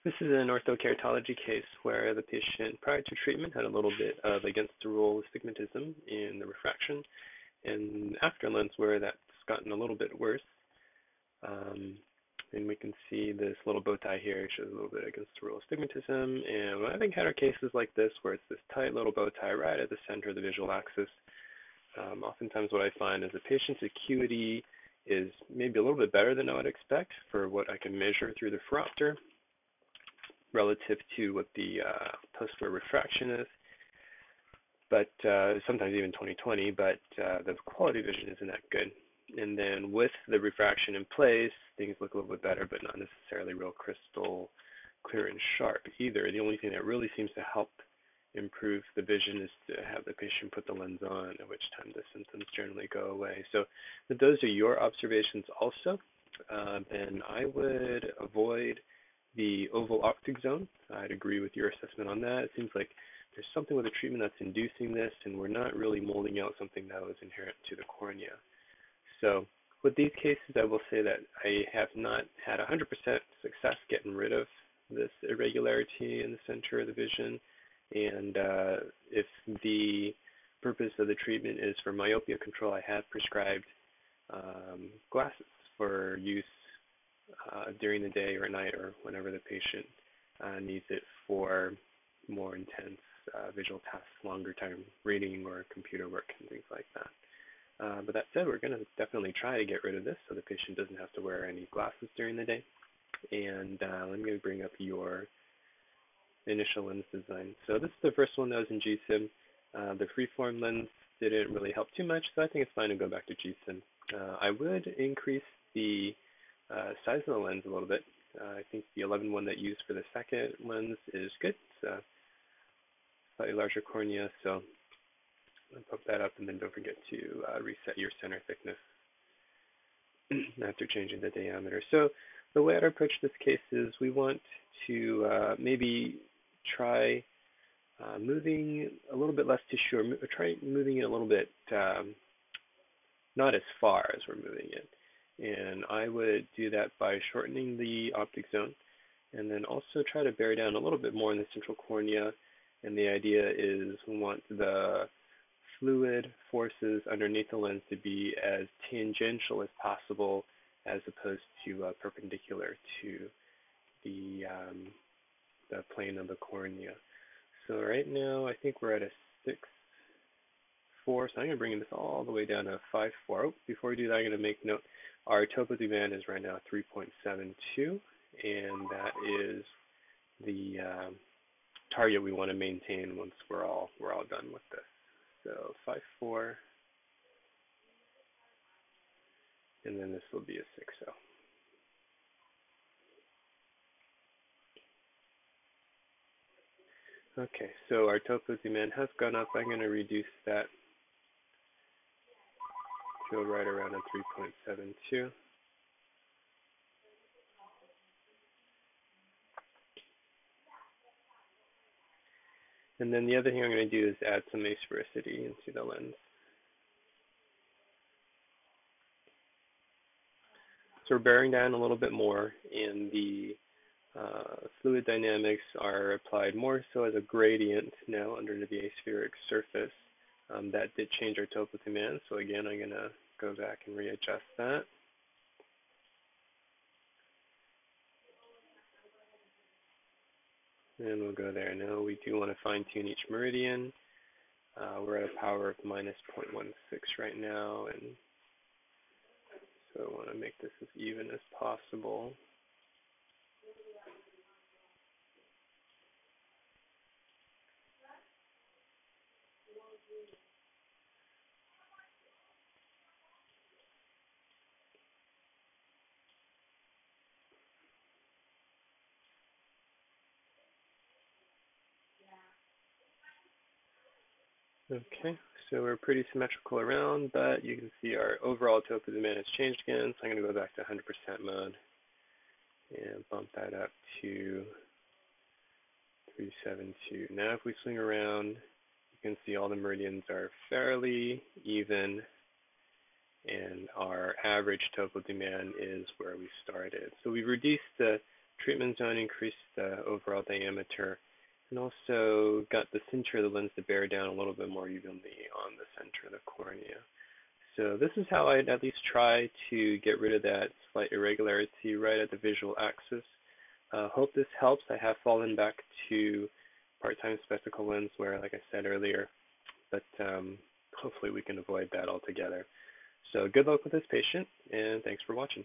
This is an orthokeratology case where the patient prior to treatment had a little bit of against the rule astigmatism in the refraction, and after lens wear that's gotten a little bit worse. Um, and we can see this little bow tie here shows a little bit against the rule astigmatism. And I think had cases like this where it's this tight little bow tie right at the center of the visual axis. Oftentimes what I find is the patient's acuity is maybe a little bit better than I would expect for what I can measure through the phoropter relative to what the post-wear refraction is, but sometimes even 20/20, but the quality of vision isn't that good. And then with the refraction in place, things look a little bit better, but not necessarily real crystal clear and sharp either. The only thing that really seems to help improve the vision is to have the patient put the lens on, at which time the symptoms generally go away. So if those are your observations also, then I would avoid the oval optic zone. I'd agree with your assessment on that. It seems like there's something with the treatment that's inducing this, and we're not really molding out something that was inherent to the cornea. So with these cases, I will say that I have not had 100% success getting rid of this irregularity in the center of the vision. And if the purpose of the treatment is for myopia control, I have prescribed glasses for use during the day or night or whenever the patient needs it for more intense visual tasks, longer time reading or computer work and things like that. But that said, we're going to definitely try to get rid of this so the patient doesn't have to wear any glasses during the day. And let me bring up your initial lens design. So this is the first one that was in GSIM. The freeform lens didn't really help too much, so I think it's fine to go back to GSIM. I would increase the size of the lens a little bit. I think the 11 one that you used for the second lens is good. It's a slightly larger cornea, so I'll pump that up, and then don't forget to reset your center thickness after changing the diameter. So the way I'd approach this case is we want to maybe try moving a little bit less tissue, or try moving it a little bit, not as far as we're moving it. And I would do that by shortening the optic zone, and then also try to bear down a little bit more in the central cornea. And the idea is we want the fluid forces underneath the lens to be as tangential as possible, as opposed to perpendicular to the plane of the cornea. So right now, I think we're at a 6.4, so I'm going to bring this all the way down to 5.4. Oh, before we do that, I'm going to make note, our topo demand is right now 3.72, and that is the target we want to maintain once we're all done with this. So 5.4, and then this will be a 6.0. Okay, so our topo demand has gone up. I'm going to reduce that to right around a 3.72. And then the other thing I'm going to do is add some asphericity into the lens. So we're bearing down a little bit more, and the fluid dynamics are applied more so as a gradient now under the aspheric surface. That did change our topo demand, so again I'm going to go back and readjust that. And we'll go there. Now we do want to fine tune each meridian. We're at a power of minus 0.16 right now, and so I want to make this as even as possible. Okay, so we're pretty symmetrical around, but you can see our overall topo demand has changed again, so I'm going to go back to 100% mode and bump that up to 372. Now if we swing around, you can see all the meridians are fairly even, and our average topo demand is where we started. So we've reduced the treatments zone, increased the overall diameter, and also got the center of the lens to bear down a little bit more evenly on the center of the cornea. So this is how I'd at least try to get rid of that slight irregularity right at the visual axis. Hope this helps. I have fallen back to part-time spectacle lens where, like I said earlier, but hopefully we can avoid that altogether. So good luck with this patient, and thanks for watching.